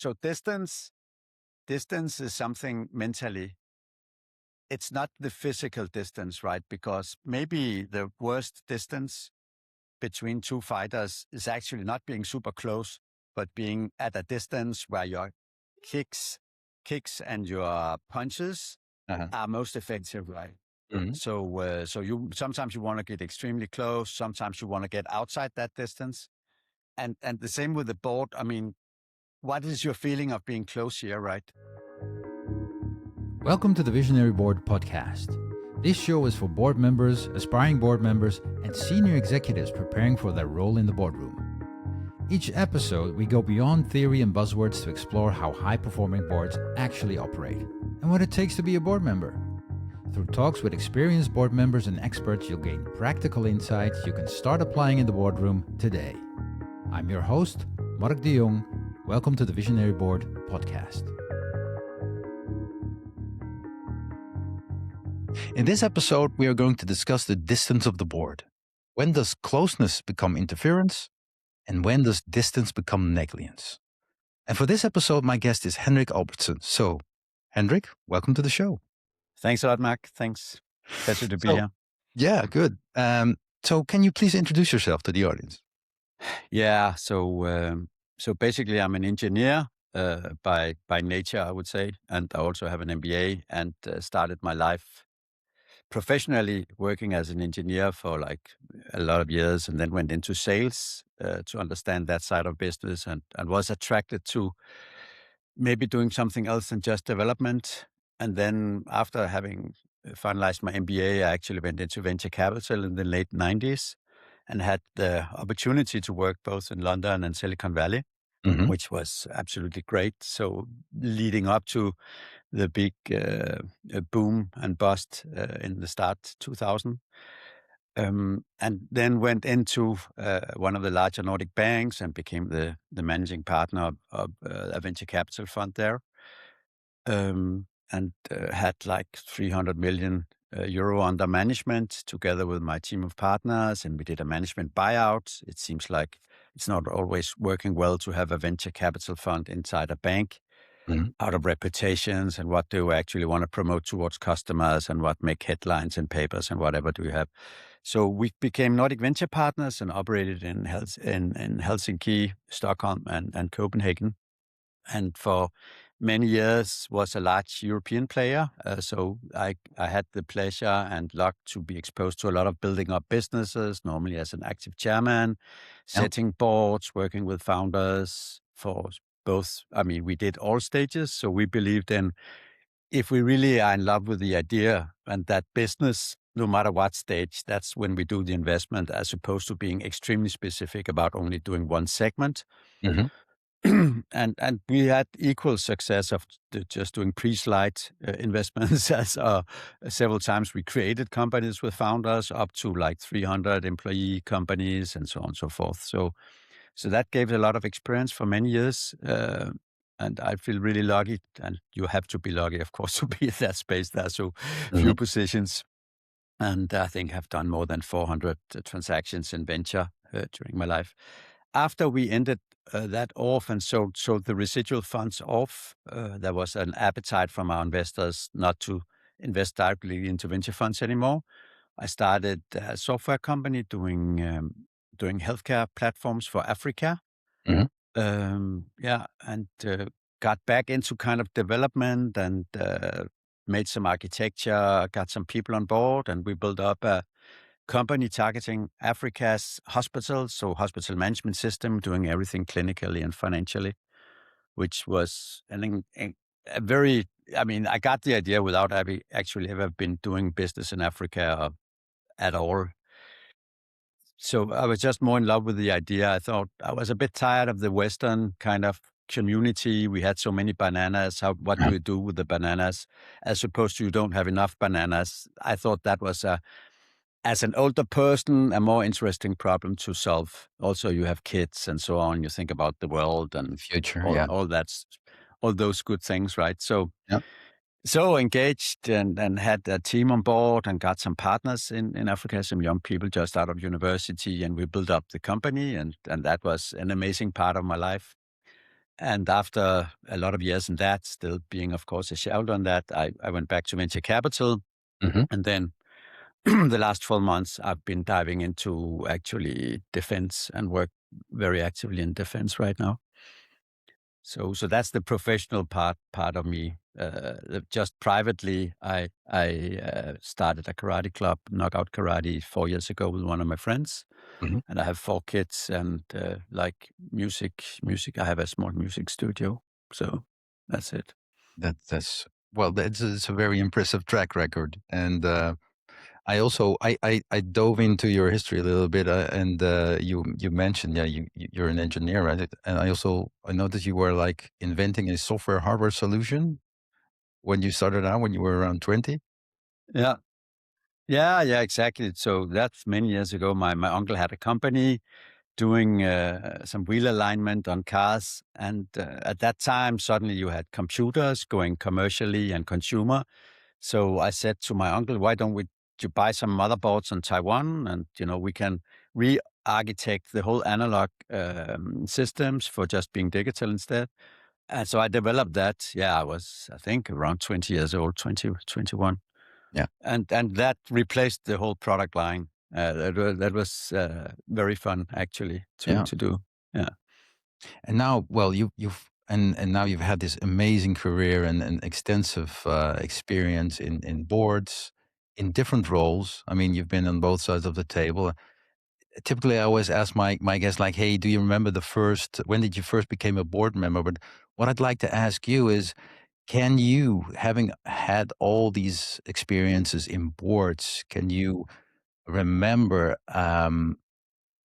So distance is something mentally. It's not the physical distance, right? Because maybe the worst distance between two fighters is actually not being super close, but being at a distance where your kicks, kicks and your punches are most effective, right? Mhm. So you sometimes you want to get extremely close, sometimes you want to get outside that distance, and the same with the board. I mean, what is your feeling of being close here, right? Welcome to the Visionary Board podcast. This show is for board members, aspiring board members, and senior executives preparing for their role in the boardroom. Each episode, we go beyond theory and buzzwords to explore how high-performing boards actually operate and what it takes to be a board member. Through talks with experienced board members and experts, you'll gain practical insights you can start applying in the boardroom today. I'm your host, Mark de Jong. Welcome to the Visionary Board podcast. In this episode, we are going to discuss the distance of the board. When does closeness become interference? And when does distance become negligence? And for this episode, my guest is Henrik Albertsen. So, Henrik, welcome to the show. Thanks a lot, Mark. Thanks. Pleasure to be here. Yeah, good. So can you please introduce yourself to the audience? Yeah. So basically, I'm an engineer by nature, I would say, and I also have an MBA and started my life professionally working as an engineer for like a lot of years, and then went into sales to understand that side of business, and was attracted to maybe doing something else than just development. And then after having finalized my MBA, I actually went into venture capital in the late 90s and had the opportunity to work both in London and Silicon Valley, which was absolutely great. So leading up to the big boom and bust in the start 2000. And then went into one of the larger Nordic banks and became the managing partner of a venture capital fund there. And had like 300 million euro under management together with my team of partners. And we did a management buyout. It seems like it's not always working well to have a venture capital fund inside a bank out of reputations and what do you actually want to promote towards customers and what make headlines and papers and whatever do you have. So we became Nordic Venture Partners and operated in Helsinki, Stockholm, and Copenhagen. And for many years was a large European player. So I had the pleasure and luck to be exposed to a lot of building up businesses, normally as an active chairman, setting boards, working with founders for both. I mean, we did all stages. So we believed in if we really are in love with the idea and that business, no matter what stage, that's when we do the investment, as opposed to being extremely specific about only doing one segment. And we had equal success of just doing pre-slide investments as several times we created companies with founders up to like 300 employee companies and so on and so forth. So that gave a lot of experience for many years. And I feel really lucky, and you have to be lucky, of course, to be in that space. There are so few positions. And I think I've done more than 400 transactions in venture during my life. After we ended that off and sold the residual funds off, there was an appetite from our investors not to invest directly into venture funds anymore. I started a software company doing healthcare platforms for Africa. And got back into kind of development and made some architecture, got some people on board, and we built up a company targeting Africa's hospitals, so hospital management system, doing everything clinically and financially, which was a very, I mean, I got the idea without having actually ever been doing business in Africa at all. So I was just more in love with the idea. I thought I was a bit tired of the Western kind of community. We had so many bananas. What do you do with the bananas? As opposed to you don't have enough bananas. I thought that was as an older person, a more interesting problem to solve. Also, you have kids and so on. You think about the world and Future, all those good things, right? So engaged and had a team on board and got some partners in Africa, some young people just out of university, and we built up the company, and that was an amazing part of my life. And after a lot of years in that, still being, of course, a shareholder on that, I went back to venture capital. Mhm. And then the last 12 months, I've been diving into actually defense and work very actively in defense right now. So that's the professional part of me. Just privately, I started a karate club, Knockout Karate, 4 years ago with one of my friends. Mhm. And I have 4 kids and like music. I have a small music studio. So that's it. That's well, it's a very impressive track record. And I also I dove into your history a little bit, and you mentioned, yeah, you're an engineer, right? And I noticed you were like inventing a software hardware solution when you started out when you were around 20. Yeah. Yeah, exactly. So that's many years ago. My uncle had a company doing some wheel alignment on cars. And at that time, suddenly you had computers going commercially and consumer. So I said to my uncle, why don't you buy some motherboards on Taiwan, and we can re-architect the whole analog systems for just being digital instead. And so I developed that. Yeah, I think, around 20 years old, 20, 21. Yeah. And that replaced the whole product line. That was very fun actually Yeah. to do. Yeah. And now, well, and now you've had this amazing career and extensive experience in boards in different roles. I mean, you've been on both sides of the table. Typically, I always ask my guests, like, "Hey, do you remember when did you first became a board member?" But what I'd like to ask you is, can you, having had all these experiences in boards, can you remember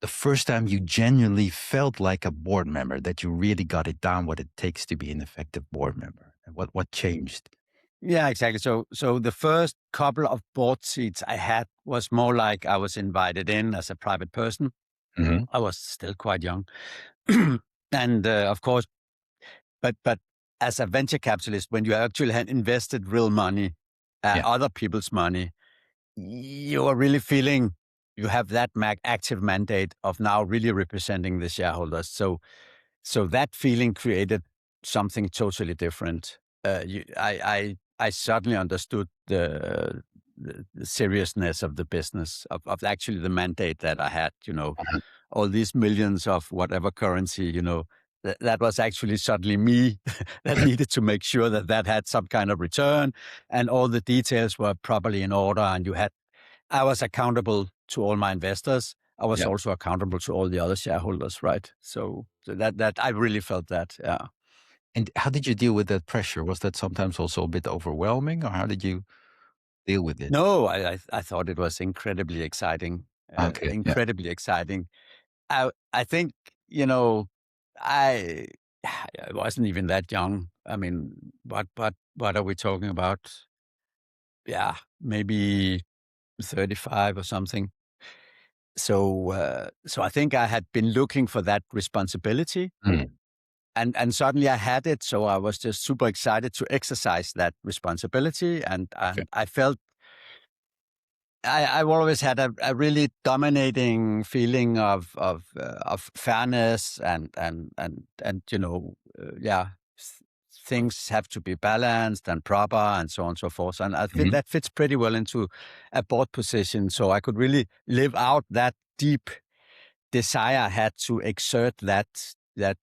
the first time you genuinely felt like a board member, that you really got it down what it takes to be an effective board member? And what changed? Yeah, exactly. So the first couple of board seats I had was more like I was invited in as a private person. Hmm. I was still quite young. And of course, but as a venture capitalist, when you actually had invested real money, Yeah. other people's money, you are really feeling you have that active mandate of now really representing the shareholders. So that feeling created something totally different. I certainly understood the seriousness of the business, of actually the mandate that I had, Mhm. all these millions of whatever currency, that was actually suddenly me that needed to make sure that had some kind of return and all the details were properly in order. And I was accountable to all my investors. I was Yeah. also accountable to all the other shareholders, right? So that I really felt that, yeah. And how did you deal with that pressure? Was that sometimes also a bit overwhelming, or how did you deal with it? No, I thought it was incredibly exciting, Okay. Yeah. incredibly exciting. I think, I I wasn't even that young. I mean, what are we talking about? Yeah, maybe 35 or something. So I think I had been looking for that responsibility, Mm. and suddenly I had it. So I was just super excited to exercise that responsibility, and Okay. I felt I've always had a really dominating feeling of fairness and yeah, things have to be balanced and proper and so on and so forth. And I feel Mhm. that fits pretty well into a board position. So I could really live out that deep desire I had to exert that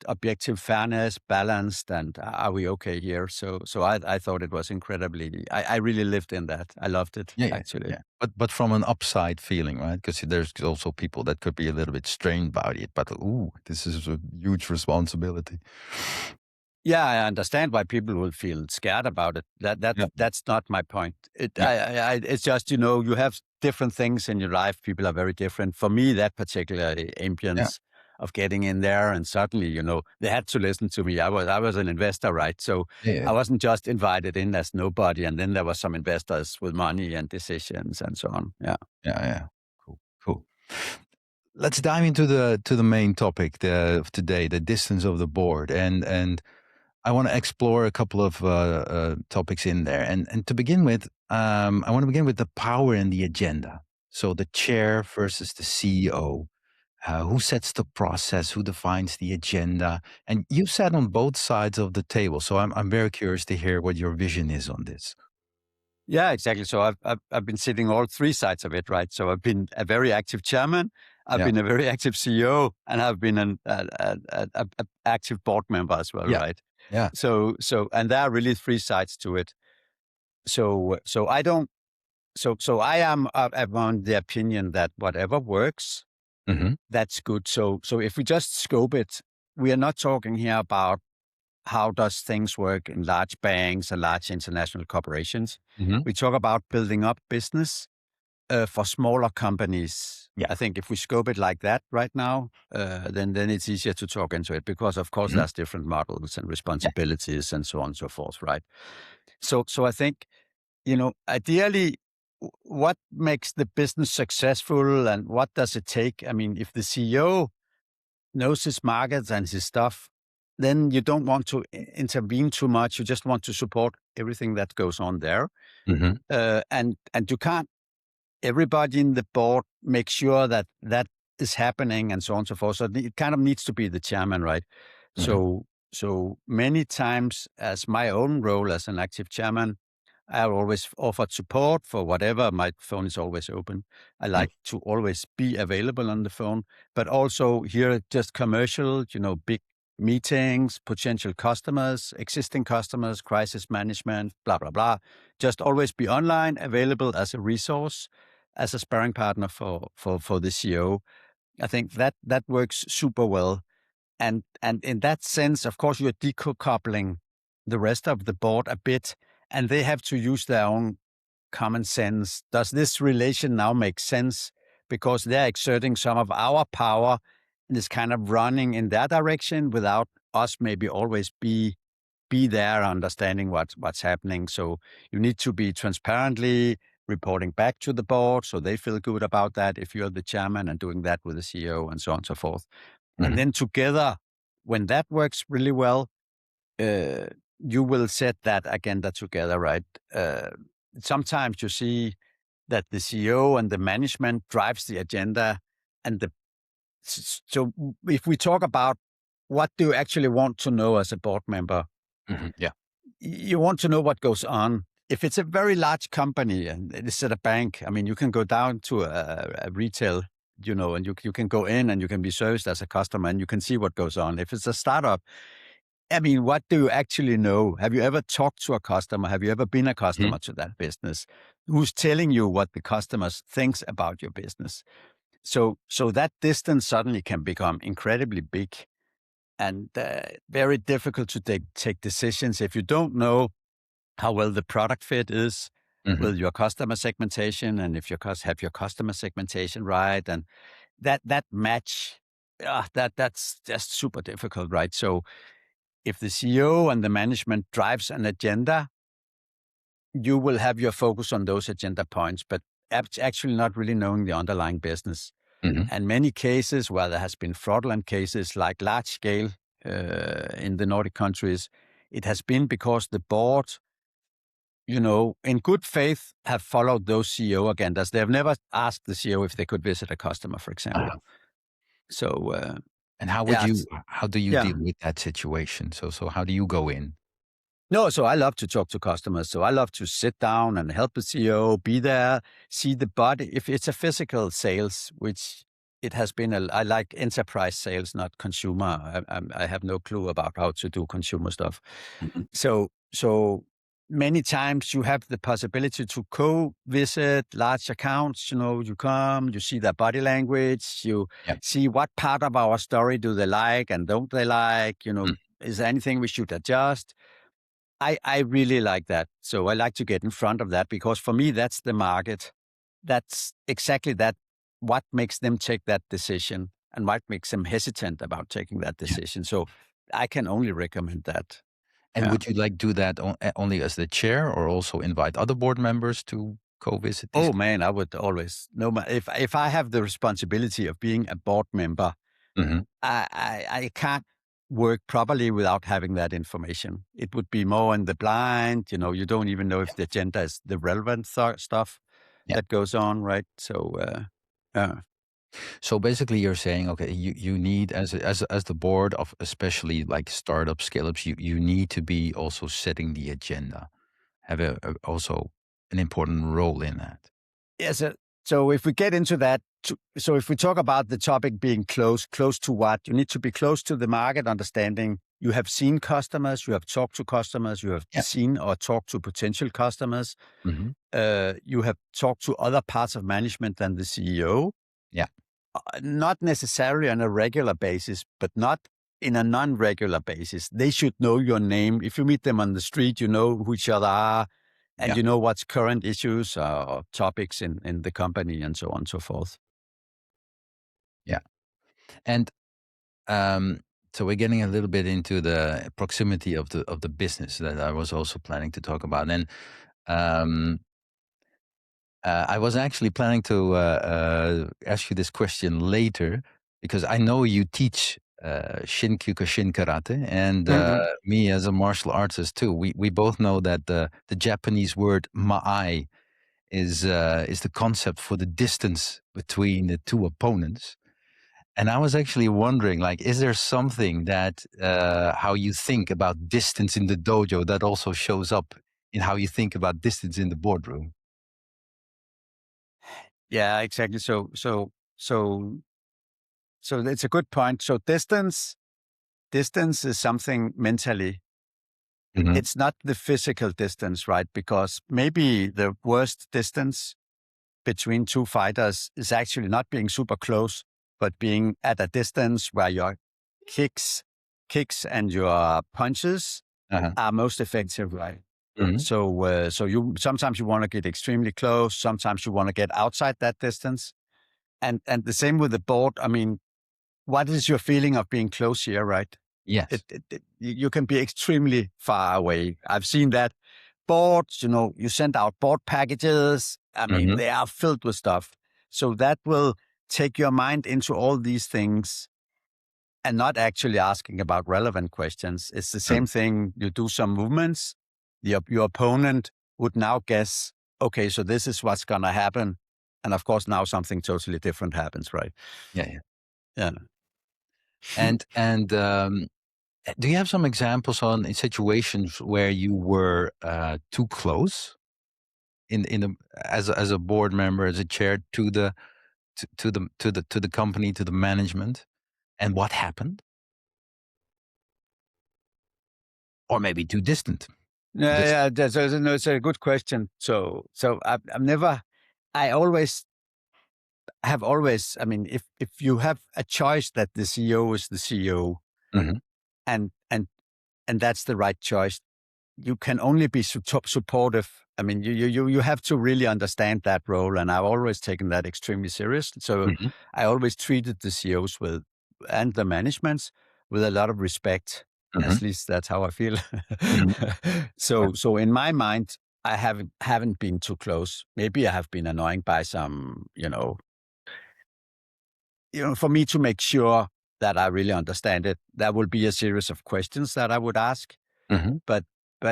objective fairness, balanced, and are we okay here? So I thought it was incredibly. I really lived in that. I loved it Yeah, yeah, actually. yeah. But from an upside feeling, right? Because there's also people that could be a little bit strained about it. But ooh, this is a huge responsibility. Yeah, I understand why people will feel scared about it. Yeah, That's not my point. yeah, It's just you have different things in your life. People are very different. For me, that particular yeah, ambience of getting in there, and suddenly they had to listen to me. I was an investor, right? So yeah, yeah, I wasn't just invited in as nobody, and then there were some investors with money and decisions and so on. Yeah. yeah, yeah. Cool, cool. Let's dive into the main topic of today, the distance of the board, and I want to explore a couple of topics in there. And to begin with, I want to begin with the power and the agenda. So the chair versus the CEO. Who sets the process? Who defines the agenda? And you sat on both sides of the table, so I'm very curious to hear what your vision is on this. Yeah, exactly. So I've been sitting all three sides of it, right? So I've been a very active chairman, I've been a very active CEO, and I've been an active board member as well, Yeah. right? Yeah. So and there are really three sides to it. So I don't. So I am around the opinion that whatever works, Mm-hmm. that's good. So if we just scope it, we are not talking here about how does things work in large banks and large international corporations. Mm-hmm. We talk about building up business for smaller companies. Yeah. I think if we scope it like that right now, then it's easier to talk into it because, of course, there's different models and responsibilities and so on and so forth, right? So I think, ideally, what makes the business successful and what does it take? I mean, if the CEO knows his markets and his stuff, then you don't want to intervene too much. You just want to support everything that goes on there. Mm-hmm. And you can't, everybody in the board make sure that is happening and so on and so forth. So it kind of needs to be the chairman, right? Mm-hmm. So many times as my own role as an active chairman, I've always offered support for whatever. My phone is always open. I like to always be available on the phone, but also here just commercial, big meetings, potential customers, existing customers, crisis management, blah, blah, blah. Just always be online, available as a resource, as a sparring partner for the CEO. I think that works super well. And in that sense, of course, you're decoupling the rest of the board a bit, and they have to use their own common sense. Does this relation now make sense? Because they're exerting some of our power and it's kind of running in their direction without us maybe always be there understanding what's happening. So you need to be transparently reporting back to the board so they feel good about that if you're the chairman, and doing that with the CEO and so on and so forth. And then together, when that works really well, you will set that agenda together, right? Sometimes you see that the CEO and the management drives the agenda, and so if we talk about what do you actually want to know as a board member, Yeah. you want to know what goes on. If it's a very large company and it's at a bank, I mean, you can go down to a retail, and you can go in and you can be serviced as a customer and you can see what goes on. If it's a startup, I mean, what do you actually know? Have you ever talked to a customer? Have you ever been a customer to that business? Who's telling you what the customers thinks about your business? So that distance suddenly can become incredibly big and very difficult to take decisions if you don't know how well the product fit is with your customer segmentation, and if you have your customer segmentation right, and that match, that's just super difficult, right? So if the CEO and the management drives an agenda, you will have your focus on those agenda points, but actually not really knowing the underlying business. And many cases where there has been fraudulent cases, like large scale in the Nordic countries, it has been because the board, in good faith, have followed those CEO agendas. They have never asked the CEO if they could visit a customer, for example. So, and how do you deal with that situation? So how do you go in? No, so I love to talk to customers. So I love to sit down and help the CEO, be there, see the body. If it's a physical sales, which it has been, I like enterprise sales, not consumer. I have no clue about how to do consumer stuff. So many times you have the possibility to co-visit large accounts. You come, you see their body language, you see what part of our story do they like and don't they like. Is there anything we should adjust? I really like that. So I like to get in front of that because for me, that's the market. That's exactly that. What makes them take that decision and what makes them hesitant about taking that decision. So I can only recommend that. And would you do that only as the chair, or also invite other board members to co-visit these? Oh man, I would always, if I have the responsibility of being a board member, I can't work properly without having that information. It would be more in the blind, you don't even know if the agenda is the relevant stuff that goes on, right? So, So basically, you're saying, okay, you need as the board of especially like startup scale-ups, you need to be also setting the agenda, have also an important role in that. Yes. So if we get into that, so if we talk about the topic being close to what? You need to be close to the market, understanding you have seen customers, you have talked to customers, you have Yeah. seen or talked to potential customers. Mm-hmm. You have talked to other parts of management than the CEO. Yeah. Not necessarily on a regular basis, but not in a non-regular basis. They should know your name. If you meet them on the street, you know who each other are, and Yeah. you know what's current issues or topics in the company and so on and so forth. Yeah. And so we're getting a little bit into the proximity of the business that I was also planning to talk about. And I was actually planning to ask you this question later because I know you teach Shin Karate, and me as a martial artist too. We both know that the Japanese word ma'ai is the concept for the distance between the two opponents. And I was actually wondering, like, is there something that how you think about distance in the dojo that also shows up in how you think about distance in the boardroom? Yeah, exactly. So it's a good point. So distance is something mentally. Mm-hmm. It's not the physical distance, right? Because maybe the worst distance between two fighters is actually not being super close, but being at a distance where your kicks and your punches Uh-huh. are most effective, right? Mm-hmm. So you sometimes you want to get extremely close, sometimes you want to get outside that distance, and the same with the board. I mean, what is your feeling of being close here, right? Yes. You can be extremely far away. I've seen that. Boards, you send out board packages. I mean, Mm-hmm. they are filled with stuff. So that will take your mind into all these things and not actually asking about relevant questions. It's the same thing. You do some movements. Your opponent would now guess, okay, so this is what's going to happen. And of course, now something totally different happens, right? Yeah. Yeah. And do you have some examples on in situations where you were too close as a board member, as a chair to the company, to the management, and what happened? Or maybe too distant? Yeah, it's a good question. So I always I mean, if you have a choice that the CEO is the CEO Mm-hmm. and that's the right choice, you can only be supportive. I mean, you have to really understand that role, and I've always taken that extremely serious. So Mm-hmm. I always treated the CEOs and the managements with a lot of respect. Mm-hmm. At least that's how I feel. Mm-hmm. So in my mind, I haven't been too close. Maybe I have been annoying by some, for me to make sure that I really understand it. That will be a series of questions that I would ask. Mm-hmm. But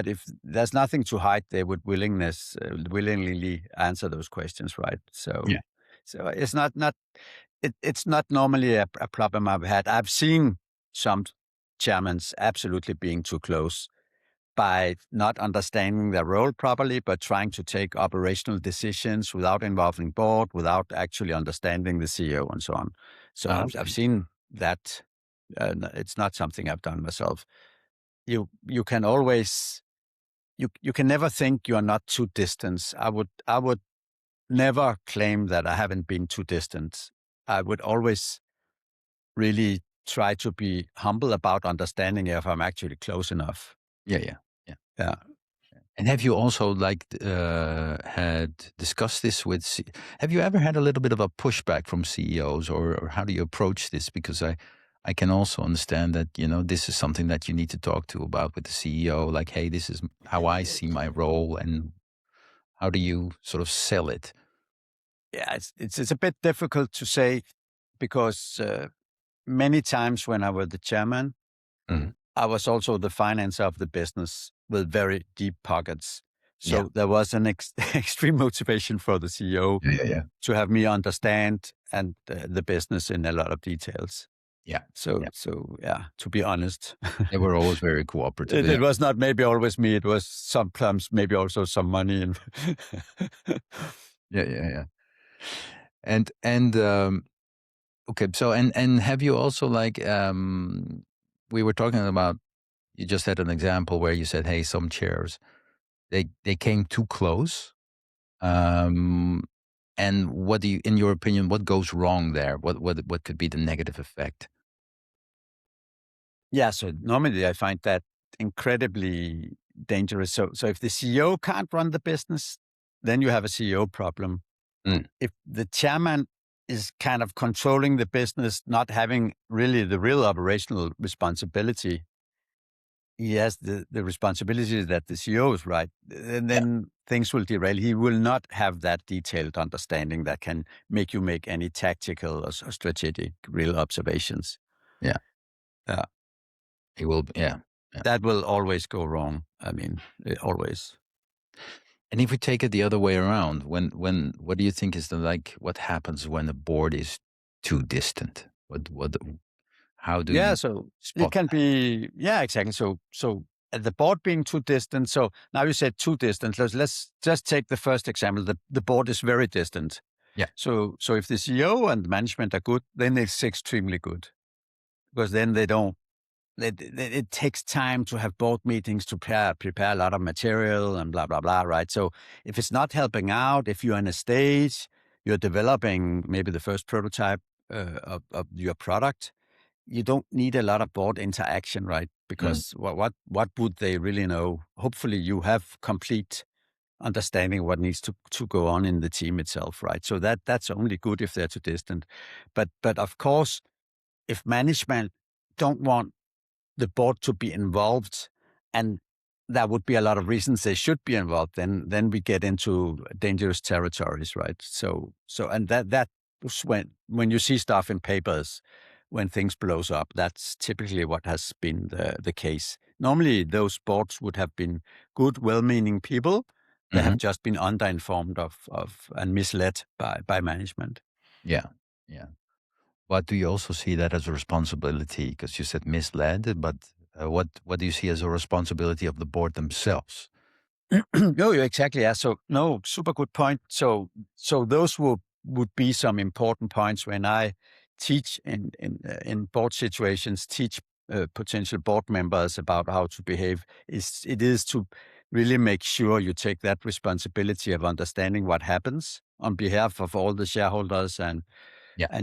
if there's nothing to hide, they would willingly answer those questions, right? So, Yeah. so it's it's not normally a problem I've had. I've seen some chairmen absolutely being too close by not understanding their role properly, but trying to take operational decisions without involving board, without actually understanding the CEO and so on. So I've Okay. seen that. It's not something I've done myself. You can always you can never think you are not too distant. I would never claim that I haven't been too distant. I would always really try to be humble about understanding if I'm actually close enough. Yeah. Yeah. And have you also had discussed this with? Have you ever had a little bit of a pushback from CEOs, or how do you approach this? Because I can also understand that this is something that you need to talk to about with the CEO. Like, hey, this is how I see my role, and how do you sort of sell it? Yeah, it's a bit difficult to say because many times when I was the chairman, Mhm. I was also the financer of the business with very deep pockets. Yeah. So there was an extreme motivation for the CEO Yeah. to have me understand the business in a lot of details. Yeah. So to be honest, They were always very cooperative. it was not maybe always me. It was sometimes maybe also some money. Yeah. And okay, so and have you also like we were talking about, you just had an example where you said, hey, some chairs they came too close. And what do you, in your opinion, what goes wrong there? What could be the negative effect? Yeah, so normally I find that incredibly dangerous. So if the CEO can't run the business, then you have a CEO problem. Mm. If the chairman is kind of controlling the business, not having really the real operational responsibility, he has the responsibility that the CEO is right, and then things will derail. He will not have that detailed understanding that can make you make any tactical or strategic real observations. Yeah. Yeah. It will, That will always go wrong. I mean, always. And if we take it the other way around, when what do you think is what happens when the board is too distant? How do you So it spot can that? be, exactly. So the board being too distant. So now you said too distant. Let's just take the first example. The board is very distant. Yeah. So if the CEO and management are good, then it's extremely good, because then they don't. It takes time to have board meetings to prepare a lot of material and blah, blah, blah, right? So if it's not helping out, if you're in a stage, you're developing maybe the first prototype of your product, you don't need a lot of board interaction, right? Because what would they really know? Hopefully you have complete understanding what needs to go on in the team itself, right? So that's only good if they're too distant. But of course, if management don't want the board to be involved, and there would be a lot of reasons they should be involved, then we get into dangerous territories, right? So and that was when you see stuff in papers, when things blows up, that's typically what has been the case. Normally those boards would have been good, well-meaning people that have just been underinformed of and misled by management. Yeah. But do you also see that as a responsibility? Because you said misled, but what do you see as a responsibility of the board themselves? No, exactly. Yeah. So no, super good point. So those would be some important points when I teach in board situations, teach potential board members about how to behave. It is to really make sure you take that responsibility of understanding what happens on behalf of all the shareholders and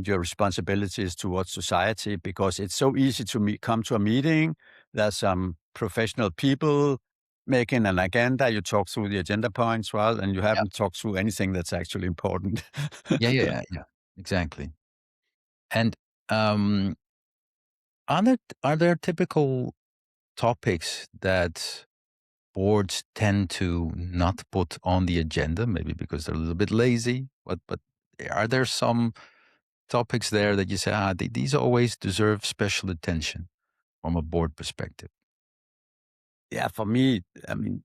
your responsibilities towards society, because it's so easy to come to a meeting. There's some professional people making an agenda. You talk through the agenda points, well, and you haven't talked through anything that's actually important. Yeah. Exactly. And are there typical topics that boards tend to not put on the agenda, maybe because they're a little bit lazy? But are there some topics there that you say, these always deserve special attention from a board perspective? Yeah, for me, I mean,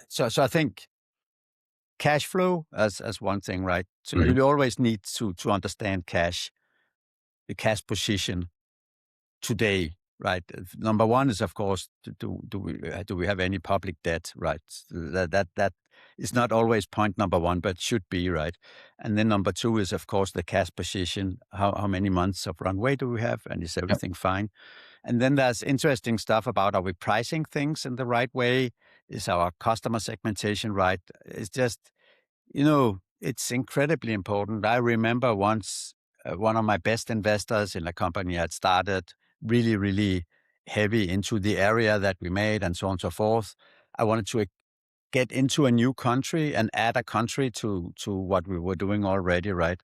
so I think cash flow as one thing, right? So you always need to understand the cash position today, right? Number one is, of course, do we have any public debt, right? That is not always point number one, but should be, right? And then number two is, of course, the cash position. How many months of runway do we have, and is everything fine? And then there's interesting stuff about, are we pricing things in the right way? Is our customer segmentation right? It's just, it's incredibly important. I remember once one of my best investors in a company had started really, really heavy into the area that we made and so on and so forth. I wanted to get into a new country and add a country to what we were doing already, right?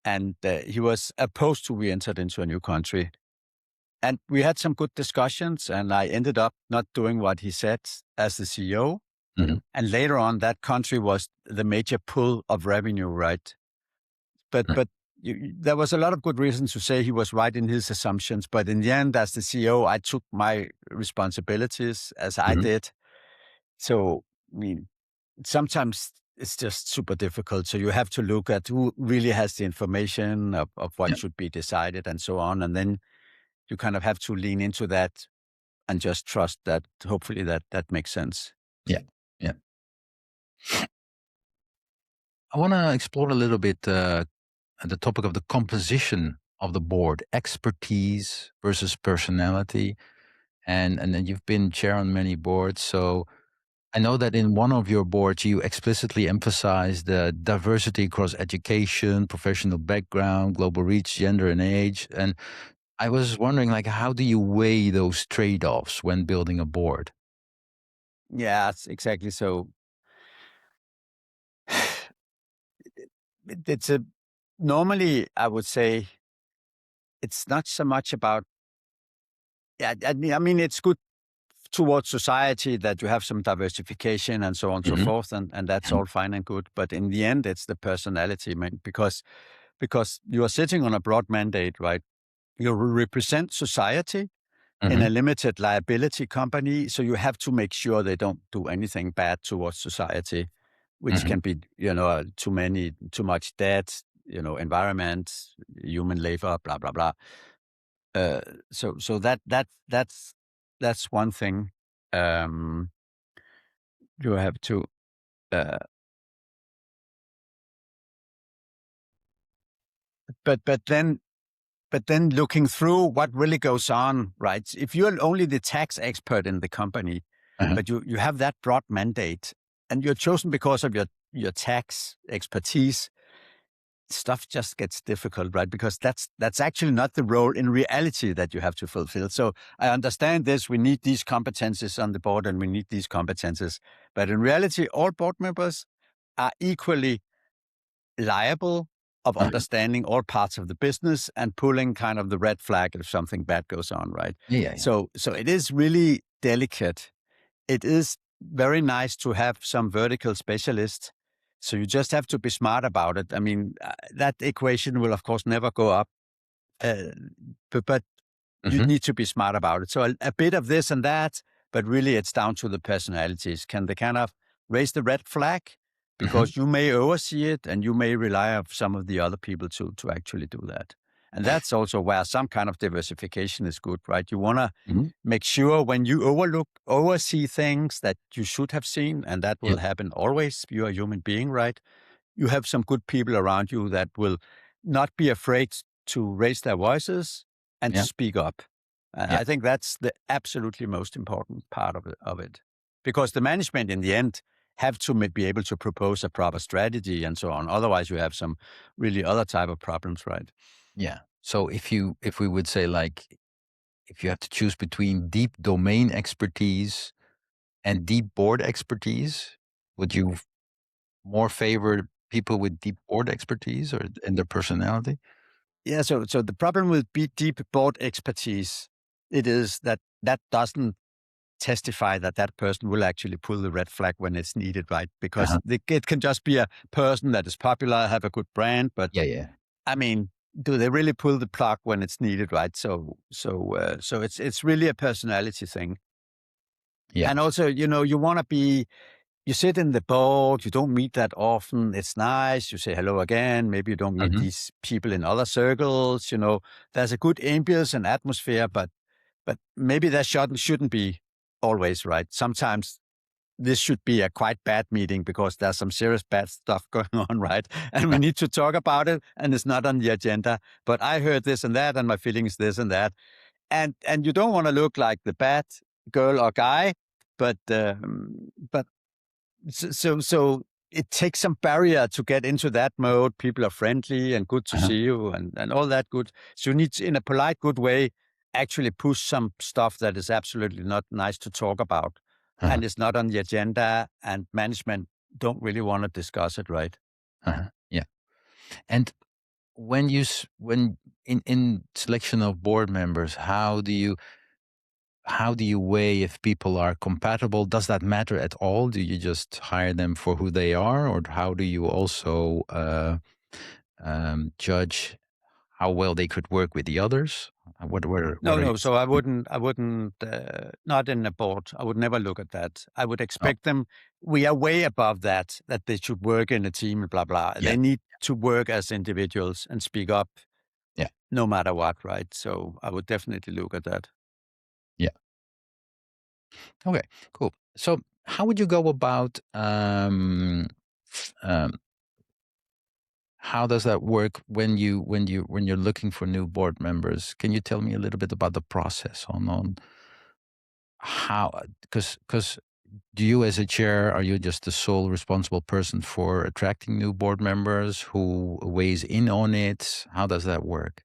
And he was opposed to we entered into a new country. And we had some good discussions, and I ended up not doing what he said as the CEO. And later on, that country was the major pool of revenue, right? But there was a lot of good reasons to say he was right in his assumptions. But in the end, as the CEO, I took my responsibilities as I did. So, I mean, sometimes it's just super difficult. So you have to look at who really has the information of what Yeah. should be decided and so on. And then you kind of have to lean into that and just trust that hopefully that makes sense. Yeah. I want to explore a little bit the topic of the composition of the board, expertise versus personality. And then you've been chair on many boards. So I know that in one of your boards, you explicitly emphasize the diversity across education, professional background, global reach, gender, and age. And I was wondering, like, how do you weigh those trade-offs when building a board? Yeah, it's exactly. So it's normally I would say it's not so much about, yeah, I mean, it's good towards society that you have some diversification and so on and so forth, and that's all fine and good. But in the end, it's the personality, man, because you are sitting on a broad mandate, right? You represent society in a limited liability company, so you have to make sure they don't do anything bad towards society, which can be, too much debt, environment, human labor, blah blah blah. So that's one thing. You have to, uh, but then looking through what really goes on, right? If you're only the tax expert in the company, but you have that broad mandate, and you're chosen because of your tax expertise, stuff just gets difficult, right? Because that's actually not the role in reality that you have to fulfill. So I understand this. We need these competencies on the board, and we need these competencies. But in reality, all board members are equally liable of understanding all parts of the business and pulling kind of the red flag if something bad goes on, right? Yeah. So it is really delicate. It is very nice to have some vertical specialists. So you just have to be smart about it. I mean, that equation will, of course, never go up, but you need to be smart about it. So a bit of this and that, but really it's down to the personalities. Can they kind of raise the red flag? Because you may oversee it and you may rely on some of the other people to actually do that. And that's also where some kind of diversification is good, right? You want to make sure when you oversee things that you should have seen, and that will happen always. You're a human being, right? You have some good people around you that will not be afraid to raise their voices and to speak up. And I think that's the absolutely most important part of it. Because the management in the end have to be able to propose a proper strategy and so on. Otherwise, you have some really other type of problems, right? Yeah. So if we would say, like, if you have to choose between deep domain expertise and deep board expertise, would you more favor people with deep board expertise or in their personality? Yeah. So the problem with deep board expertise, it is that doesn't testify that person will actually pull the red flag when it's needed, right? Because it can just be a person that is popular, have a good brand, but I mean, do they really pull the plug when it's needed, right? So it's really a personality thing. Yeah. And also, you want to be. You sit in the board, you don't meet that often. It's nice. You say hello again. Maybe you don't meet these people in other circles. There's a good ambience and atmosphere, but maybe that shouldn't be always, right? Sometimes this should be a quite bad meeting because there's some serious bad stuff going on, right? And we need to talk about it, and it's not on the agenda. But I heard this and that, and my feeling is this and that. And you don't want to look like the bad girl or guy, but so it takes some barrier to get into that mode. People are friendly and good to see you and all that good. So you need to, in a polite, good way, actually push some stuff that is absolutely not nice to talk about and it's not on the agenda, and management don't really want to discuss it, right? Yeah. And when in selection of board members, how do you weigh if people are compatible? Does that matter at all? Do you just hire them for who they are, or how do you also judge how well they could work with the others? No. So I wouldn't, not in a board. I would never look at that. I would expect them, we are way above that they should work in a team, blah, blah. Yeah. They need to work as individuals and speak up no matter what, right? So I would definitely look at that. Yeah. Okay, cool. So how would you go about, how does that work when you're looking for new board members? Can you tell me a little bit about the process on how, because do you as a chair, are you just the sole responsible person for attracting new board members? Who weighs in on it? How does that work?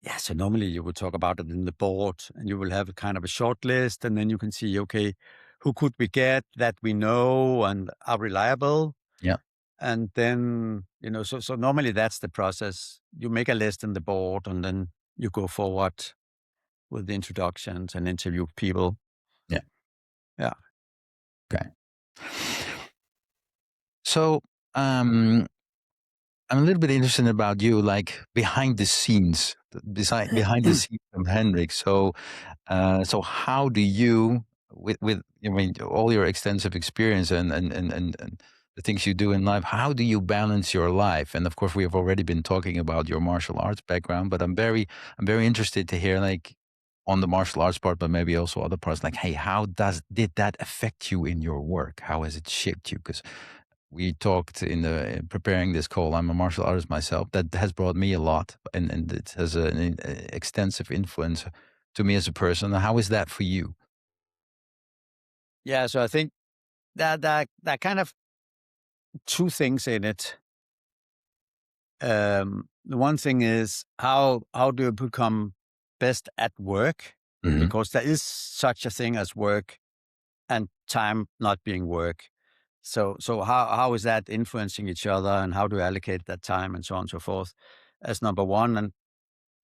Yeah, so normally you would talk about it in the board and you will have a kind of a short list, and then you can see, okay, who could we get that we know and are reliable? Yeah. And then, so normally that's the process. You make a list in the board and then you go forward with the introductions and interview people. Yeah. Yeah. Okay. So, I'm a little bit interested about you, like behind the scenes, behind the scenes of Henrik. So how do you, with all your extensive experience and the things you do in life, how do you balance your life? And of course, we have already been talking about your martial arts background, but I'm very interested to hear, like, on the martial arts part, but maybe also other parts, like, hey, how did that affect you in your work? How has it shaped you? Because we talked in preparing this call. I'm a martial artist myself. That has brought me a lot, and it has an extensive influence to me as a person. How is that for you? Yeah, so I think that kind of two things in it. The one thing is how do you become best at work? Mm-hmm. Because there is such a thing as work and time not being work. So how is that influencing each other, and how do you allocate that time, and so on and so forth, as number one.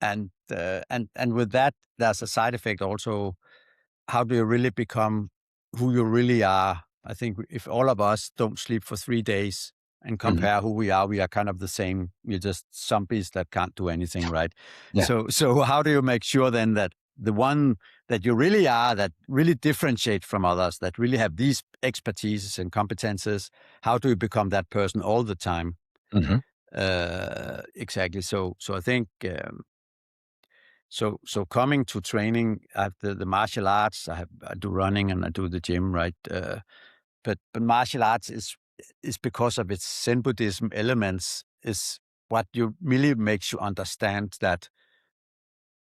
And with that, there's a side effect also. How do you really become who you really are? I think if all of us don't sleep for 3 days and compare who we are kind of the same. We're just zombies that can't do anything, right? Yeah. So how do you make sure then that the one that you really are, that really differentiate from others, that really have these expertises and competences, how do you become that person all the time? Mm-hmm. Exactly. So I think so coming to training, I have the martial arts. I do running and I do the gym, right? But martial arts is because of its Zen Buddhism elements, is what really makes you understand that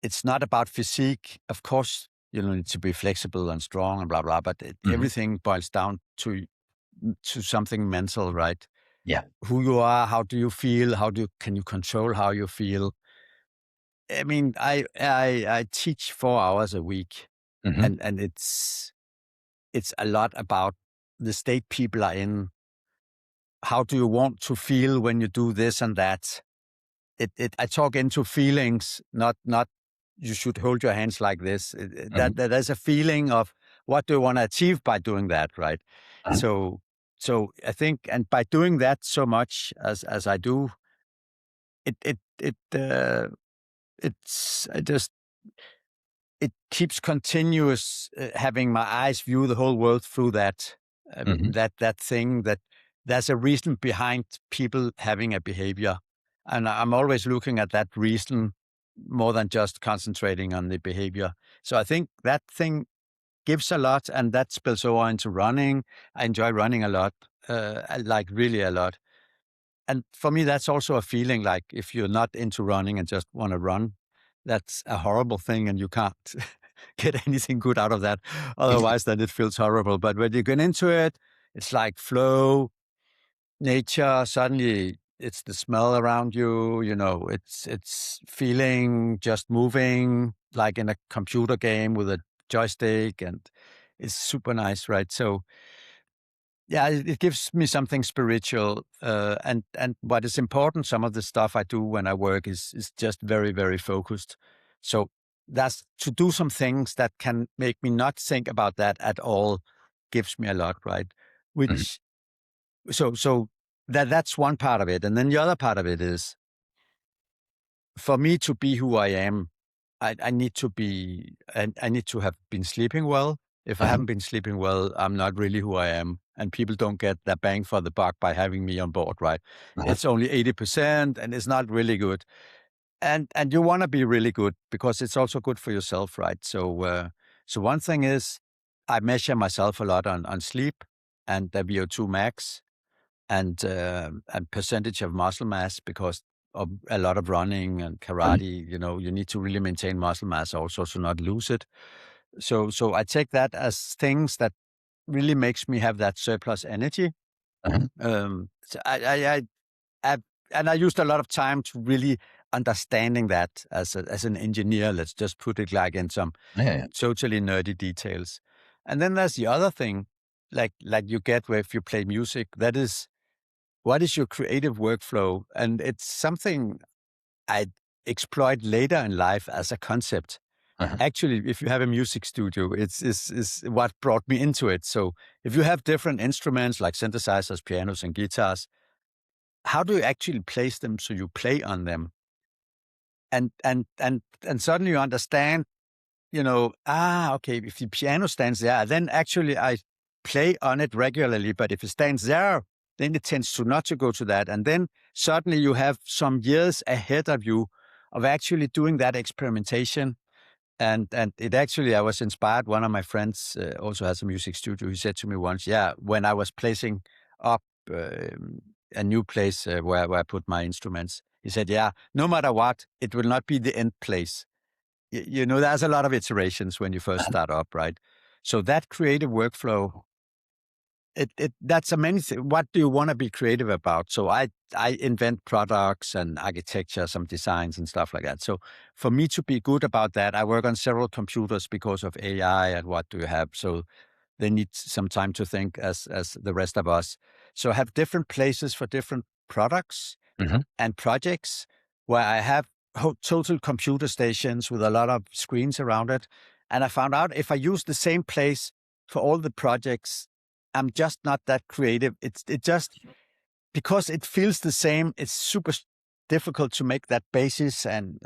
it's not about physique. Of course, you need to be flexible and strong and blah blah, but everything boils down to something mental, right? Yeah. Who you are, how do you feel, can you control how you feel? I mean, I teach 4 hours a week, Mm-hmm. and it's a lot about the state people are in. How do you want to feel when you do this and that? I talk into feelings, not you should hold your hands like this. That there's a feeling of what do you want to achieve by doing that, right? So I think, and by doing that so much as I do, it keeps continuous, having my eyes view the whole world through that, that thing, that there's a reason behind people having a behavior. And I'm always looking at that reason more than just concentrating on the behavior. So I think that thing gives a lot, and that spills over into running. I enjoy running a lot, like really a lot. And for me, that's also a feeling like if you're not into running and just want to run, that's a horrible thing and you can't get anything good out of that. Otherwise, then it feels horrible. But when you get into it, it's like flow, nature, suddenly it's the smell around you, it's feeling, just moving like in a computer game with a joystick, and it's super nice, right? So yeah, it gives me something spiritual, and what is important, some of the stuff I do when I work is just very, very focused. So that's to do some things that can make me not think about that at all, gives me a lot, right? Which so that's one part of it, and then the other part of it is for me to be who I am. I need to be, I need to have been sleeping well. If I haven't been sleeping well, I'm not really who I am. And people don't get their bang for the buck by having me on board, right? It's only 80% and it's not really good. And you want to be really good because it's also good for yourself, right? So one thing is I measure myself a lot on sleep and the VO2 max and percentage of muscle mass because of a lot of running and karate. You need to really maintain muscle mass also to not lose it. So I take that as things that really makes me have that surplus energy. So I and I used a lot of time to really understanding that as an engineer. Let's just put it like in some Yeah. totally nerdy details. And then there's the other thing, like you get where if you play music, that is what is your creative workflow? And it's something I exploit later in life as a concept. Actually, if you have a music studio, it's what brought me into it. So if you have different instruments like synthesizers, pianos, and guitars, how do you actually place them so you play on them? And suddenly you understand, okay, if the piano stands there, then actually I play on it regularly. But if it stands there, then it tends to not to go to that. And then suddenly you have some years ahead of you of actually doing that experimentation. And it actually, I was inspired. One of my friends also has a music studio. He said to me once, when I was placing up a new place where I put my instruments, he said, no matter what, it will not be the end place. There's a lot of iterations when you first start up, right? So that creative workflow, that's amazing. What do you want to be creative about? So I invent products and architecture, some designs and stuff like that. So for me to be good about that, I work on several computers because of AI and what do you have. So they need some time to think as the rest of us. So I have different places for different products and projects where I have total computer stations with a lot of screens around it. And I found out if I use the same place for all the projects, I'm just not that creative. It just, because it feels the same, it's super difficult to make that basis and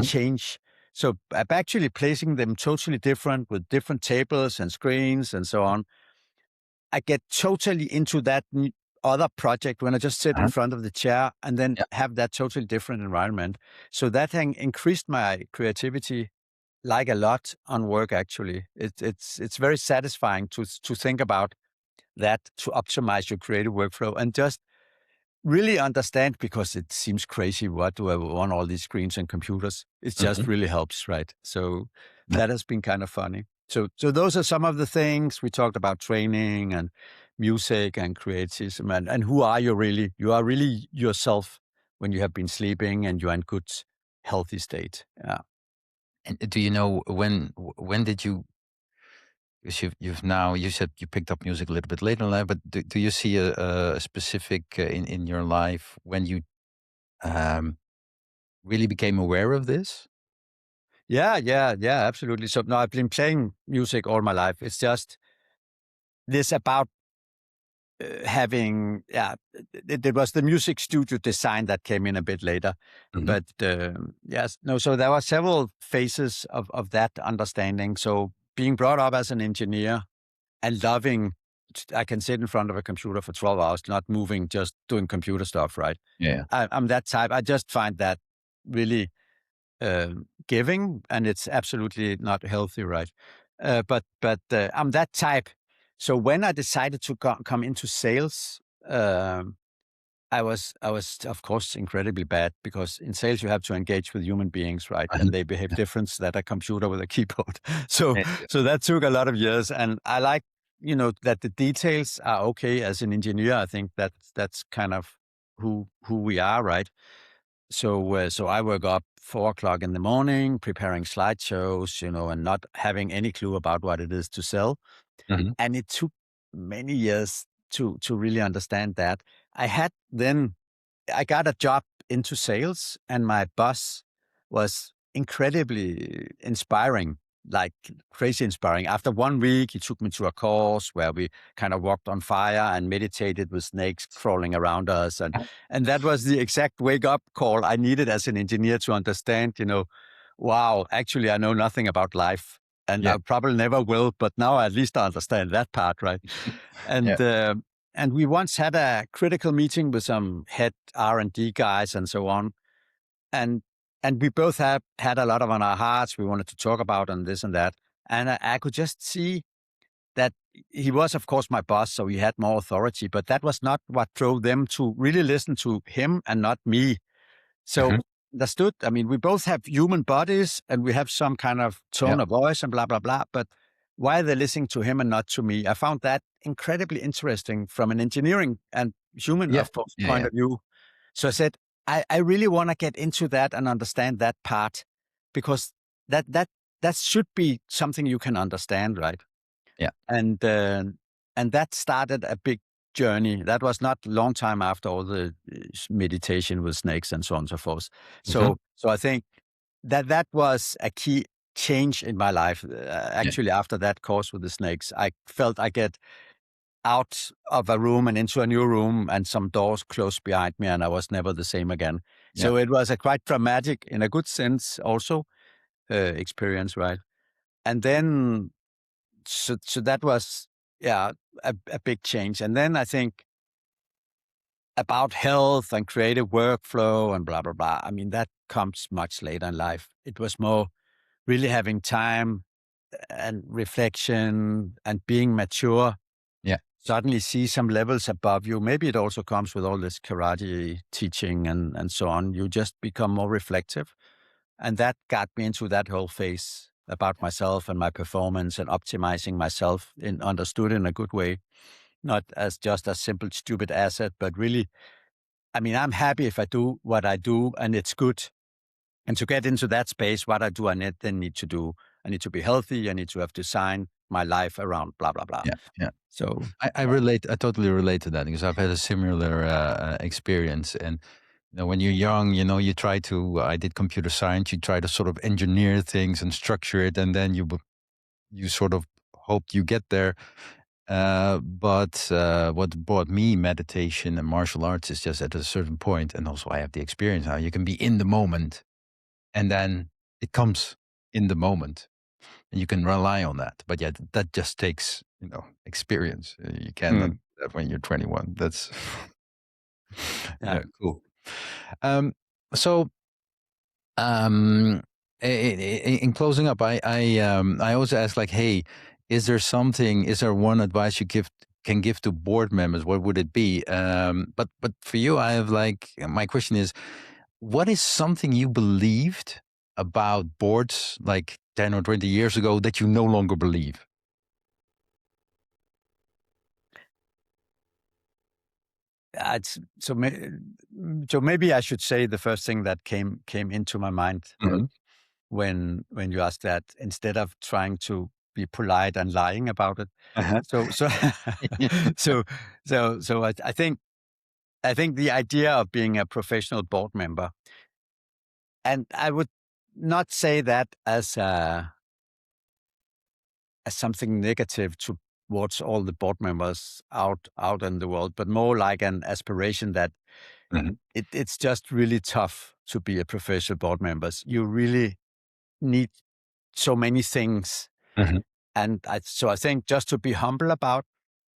change. So I'm actually placing them totally different with different tables and screens and so on. I get totally into that other project when I just sit in front of the chair and then have that totally different environment. So that increased my creativity like a lot on work. Actually, it's very satisfying to think about that, to optimize your creative workflow and just really understand, because it seems crazy. What do I want all these screens and computers? It just really helps, right? So that has been kind of funny. So those are some of the things we talked about: training and music and creatism and who are you really? You are really yourself when you have been sleeping and you're in good, healthy state. Yeah. And do you know when did you? Because you said you picked up music a little bit later in life, but do you see a specific in your life when you really became aware of this? Yeah, absolutely. So no, I've been playing music all my life. It's just this about having, it was the music studio design that came in a bit later. But yes, no, so there were several phases of that understanding. So being brought up as an engineer and loving, I can sit in front of a computer for 12 hours, not moving, just doing computer stuff, right? Yeah. I'm that type. I just find that really giving, and it's absolutely not healthy, right? But I'm that type. So when I decided to come into sales, I was of course incredibly bad, because in sales you have to engage with human beings, right? And they behave different than a computer with a keyboard. So that took a lot of years, and I like that the details are okay as an engineer. I think that's kind of who we are, right? So I woke up 4 o'clock in the morning, preparing slideshows, and not having any clue about what it is to sell. And it took many years to really understand that. I got a job into sales, and my boss was incredibly inspiring, like crazy inspiring. After 1 week, he took me to a course where we kind of walked on fire and meditated with snakes crawling around us. And that was the exact wake up call I needed as an engineer to understand, Wow, actually, I know nothing about life, and Yeah. I probably never will. But now at least I understand that part, right? And Yeah. and we once had a critical meeting with some head R&D guys and so on, and we both have had a lot of on our hearts we wanted to talk about and this and that, and I could just see that he was, of course, my boss, so he had more authority, but that was not what drove them to really listen to him and not me. So Mhm. understood. I mean, we both have human bodies and we have some kind of Yeah. tone of voice and blah, blah, blah. But why are they listening to him and not to me? I found that incredibly interesting from an engineering and human, Yeah. of course, Yeah. point Yeah. of view. So I said, I really want to get into that and understand that part, because that should be something you can understand, right? Yeah. And that started a big journey. That was not a long time after all the meditation with snakes and so on and so forth. Mhm. So I think that was a key change in my life. Yeah. Actually, after that course with the snakes, I felt I get out of a room and into a new room, and some doors closed behind me, and I was never the same again. Yeah. So it was a quite dramatic, in a good sense, also experience, right? And then so that was, yeah, a big change. And then I think about health and creative workflow and blah blah blah, I mean, that comes much later in life. It was more really having time and reflection and being mature. Yeah. Suddenly see some levels above you. Maybe it also comes with all this karate teaching and so on. You just become more reflective, and that got me into that whole phase about myself and my performance and optimizing myself, in understood in a good way, not as just a simple stupid asset, but really, I mean, I'm happy if I do what I do and it's good. And to get into that space, what I do, then need to do, I need to be healthy. I need to have designed my life around blah, blah, blah. Yeah. Yeah. So I relate. I totally relate to that because I've had a similar experience. And when you're young, you try to. I did computer science. You try to sort of engineer things and structure it, and then you sort of hope you get there. But what brought me meditation and martial arts is just at a certain point, and also I have the experience how you can be in the moment, and then it comes in the moment, and you can rely on that. But yeah, that just takes experience. You cannot mm, do that when you're 21. That's yeah. yeah, cool. Um, so um, in closing up, I always ask like, hey, is there one advice you can give to board members? What would it be? But for you, I have like my question is, what is something you believed about boards like 10 or 20 years ago that you no longer believe? It's, so maybe I should say the first thing that came into my mind Mhm. when you ask that, instead of trying to be polite and lying about it. Uh-huh. So I think the idea of being a professional board member, and I would not say that as something negative towards all the board members out in the world, but more like an aspiration that Mhm. it's just really tough to be a professional board member. You really need so many things, Mhm. and so I think just to be humble about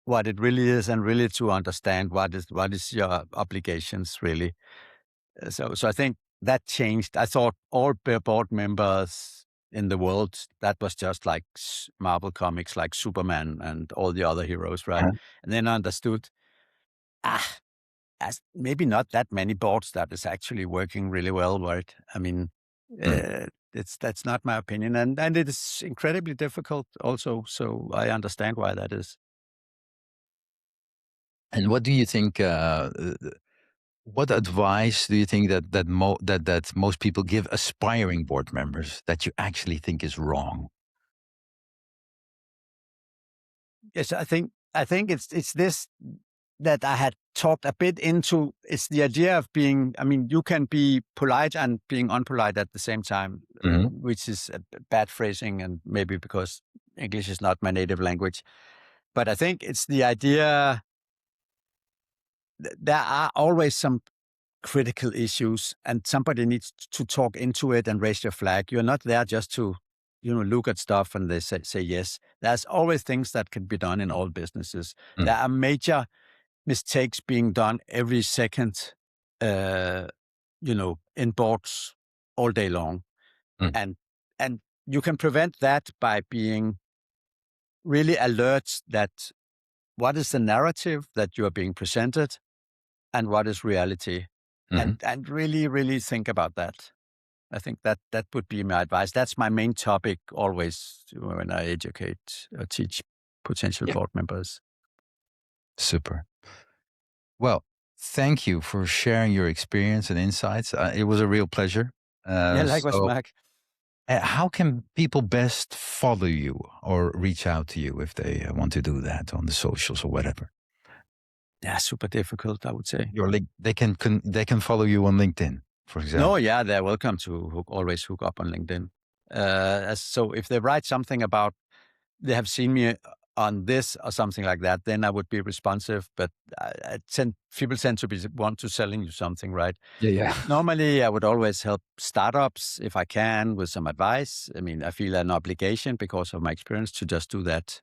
what it really is, and really to understand what is your obligations really. So I think that changed. I thought all board members in the world, that was just like Marvel comics, like Superman and all the other heroes, right? Uh-huh. And then I understood, ah, as maybe not that many boards that is actually working really well, right? I mean, Mhm. that's not my opinion, and it is incredibly difficult also. So I understand why that is. And what do you think? What advice do you think that most people give aspiring board members that you actually think is wrong? Yes, I think it's this that I had talked a bit into. It's the idea of being. I mean, you can be polite and being unpolite at the same time, Mhm. which is a bad phrasing, and maybe because English is not my native language. But I think it's the idea. There are always some critical issues and somebody needs to talk into it and raise your flag. You're not there just to, look at stuff and they say yes. There's always things that can be done in all businesses. There are major mistakes being done every second, in boards all day long. And you can prevent that by being really alert that what is the narrative that you are being presented and what is reality. And really, really think about that. I think that would be my advice. That's my main topic always when I educate or teach potential board members. Super. Well, thank you for sharing your experience and insights. It was a real pleasure. Likewise, Mark. How can people best follow you or reach out to you if they want to do that on the socials or whatever? Yeah, super difficult, I would say. They can follow you on LinkedIn, for example. No, yeah, they're welcome to always hook up on LinkedIn. So if they write something about they have seen me on this or something like that, then I would be responsive. But people tend to want to selling you something, right? Yeah. Normally, I would always help startups if I can with some advice. I mean, I feel an obligation because of my experience to just do that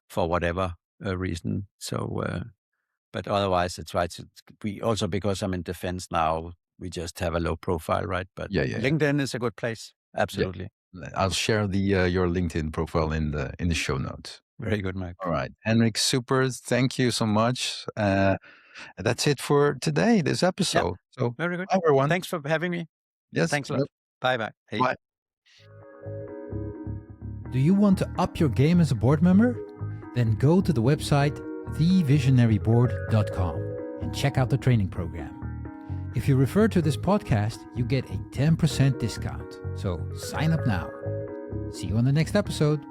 for whatever reason. So, but otherwise, I try to. We also, because I'm in defense now, we just have a low profile, right? But LinkedIn is a good place. Absolutely. Yeah. I'll share your LinkedIn profile in the show notes. Very good, Mike. All right, Henrik, super. Thank you so much. That's it for today, this episode. Yep. So, very good. Bye, everyone. Thanks for having me. Yes. Thanks a lot. Bye-bye. Hey. Bye. Do you want to up your game as a board member? Then go to the website thevisionaryboard.com and check out the training program. If you refer to this podcast, you get a 10% discount. So sign up now. See you on the next episode.